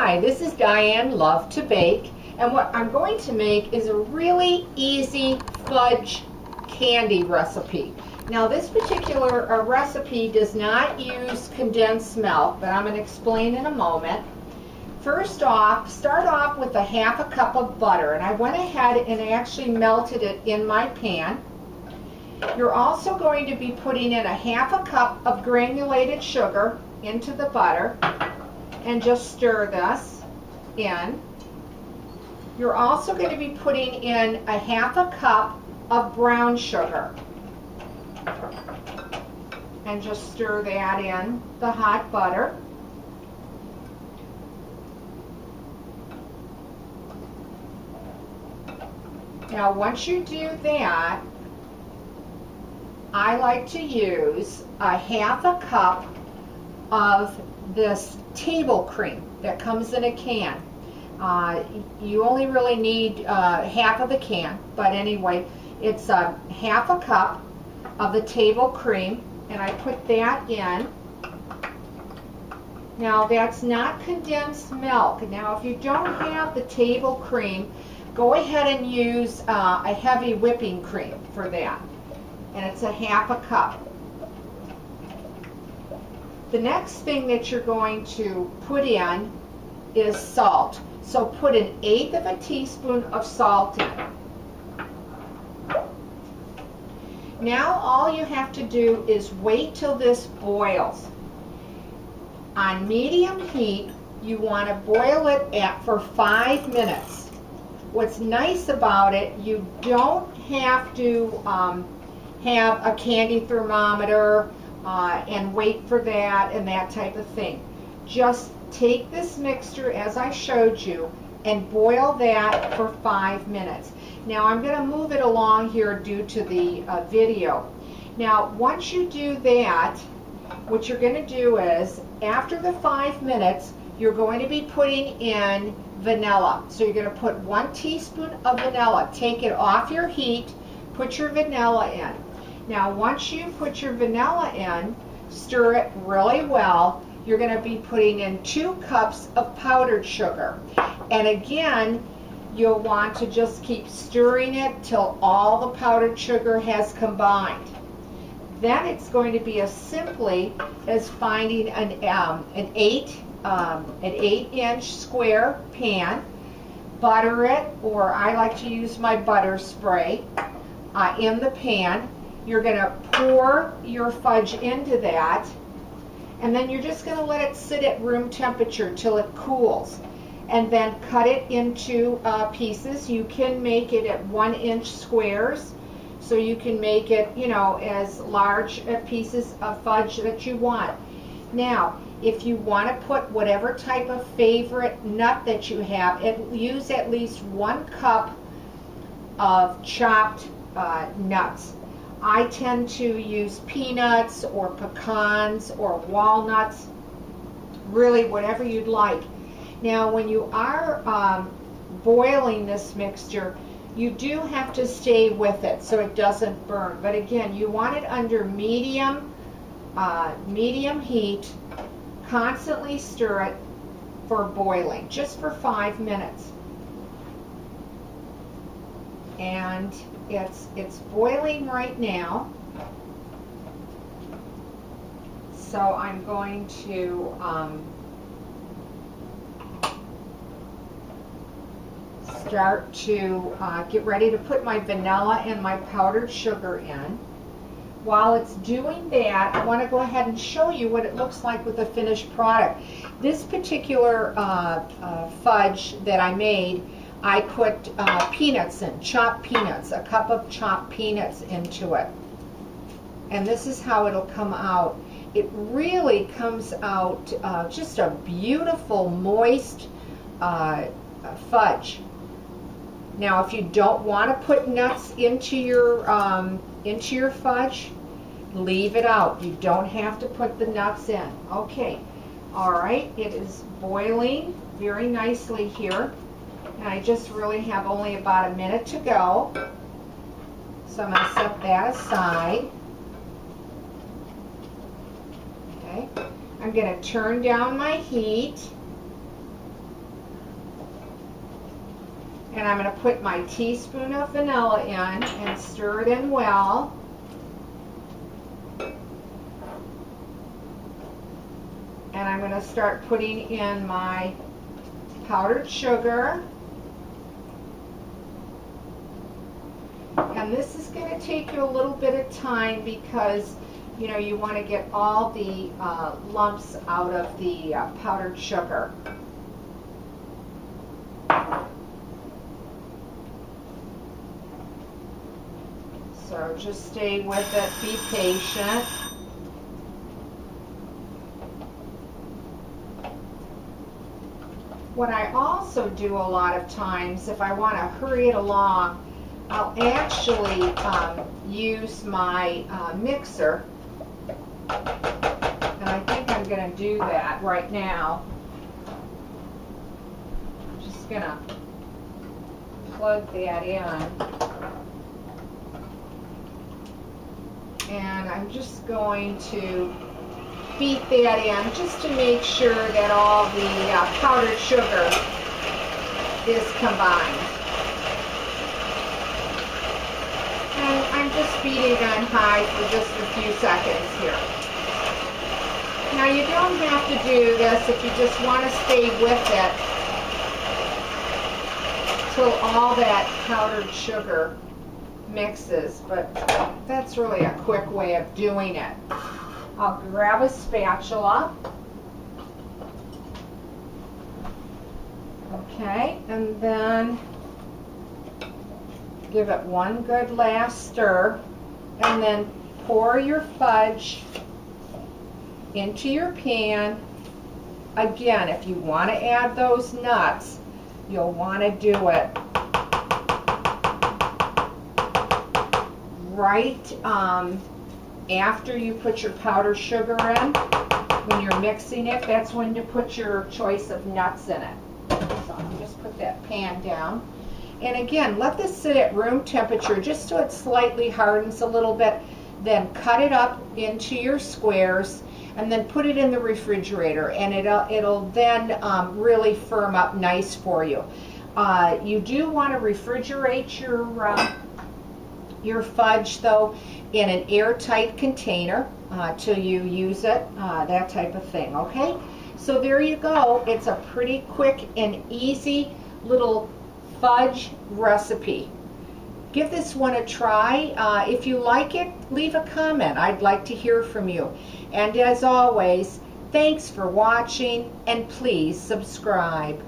Hi, this is Diane Lovetobake, and what I'm going to make is a really easy fudge candy recipe. Now this particular recipe does not use condensed milk, but I'm going to explain in a moment. First off, start off with a half a cup of butter, and I went ahead and actually melted it in my pan. You're also going to be putting in a half a cup of granulated sugar into the butter and just stir this in. You're also going to be putting in a half a cup of brown sugar and just stir that in the hot butter. Now once you do that, I like to use a half a cup of this table cream that comes in a can. You only really need half of the can, but anyway, it's a half a cup of the table cream, and I put that in. Now that's not condensed milk. Now if you don't have the table cream, go ahead and use a heavy whipping cream for that, and it's a half a cup. The next thing that you're going to put in is salt. So put 1/8 of a teaspoon of salt in. Now all you have to do is wait till this boils. On medium heat, you want to boil it for 5 minutes. What's nice about it, you don't have to have a candy thermometer and wait for that and that type of thing. Just take this mixture as I showed you and boil that for 5 minutes. Now I'm going to move it along here due to the video. Now once you do that, what you're going to do is, after the 5 minutes, you're going to be putting in vanilla. So you're going to put 1 teaspoon of vanilla. Take it off your heat, put your vanilla in. Now once you put your vanilla in, stir it really well. You're going to be putting in 2 cups of powdered sugar. And again, you'll want to just keep stirring it till all the powdered sugar has combined. Then it's going to be as simply as finding an 8-inch square pan, butter it, or I like to use my butter spray in the pan. You're going to pour your fudge into that, and then you're just going to let it sit at room temperature till it cools, and then cut it into pieces. You can make it at 1-inch squares, so you can make it, you know, as large pieces of fudge that you want. Now, if you want to put whatever type of favorite nut that you have, use at least 1 cup of chopped nuts. I tend to use peanuts or pecans or walnuts, really whatever you'd like. Now when you are boiling this mixture, you do have to stay with it so it doesn't burn. But again, you want it under medium heat. Constantly stir it for boiling, just for 5 minutes. And it's boiling right now. So I'm going to start to get ready to put my vanilla and my powdered sugar in. While it's doing that, I want to go ahead and show you what it looks like with the finished product. This particular fudge that I made, I put peanuts in, chopped peanuts, a cup of chopped peanuts into it. And this is how it'll come out. It really comes out just a beautiful, moist fudge. Now, if you don't want to put nuts into your fudge, leave it out. You don't have to put the nuts in. Okay, all right, it is boiling very nicely here. And I just really have only about a minute to go. So I'm going to set that aside. Okay, I'm going to turn down my heat. And I'm going to put my teaspoon of vanilla in and stir it in well. And I'm going to start putting in my powdered sugar. And this is going to take you a little bit of time because, you know, you want to get all the lumps out of the powdered sugar. So just stay with it, be patient. What I also do a lot of times, if I want to hurry it along, I'll actually use my mixer, and I think I'm going to do that right now. I'm just going to plug that in, and I'm just going to beat that in just to make sure that all the powdered sugar is combined. And I'm just beating it on high for just a few seconds here. Now you don't have to do this if you just want to stay with it till all that powdered sugar mixes, but that's really a quick way of doing it. I'll grab a spatula. Okay, and then give it one good last stir, and then pour your fudge into your pan. Again, if you want to add those nuts, you'll want to do it right after you put your powdered sugar in. When you're mixing it, that's when to put your choice of nuts in it. So I'll just put that pan down. And again, let this sit at room temperature just so it slightly hardens a little bit. Then cut it up into your squares and then put it in the refrigerator, and it'll then really firm up nice for you. You do want to refrigerate your fudge though in an airtight container till you use it, that type of thing, okay? So there you go. It's a pretty quick and easy little fudge recipe. Give this one a try. If you like it, leave a comment. I'd like to hear from you. And as always, thanks for watching, and please subscribe.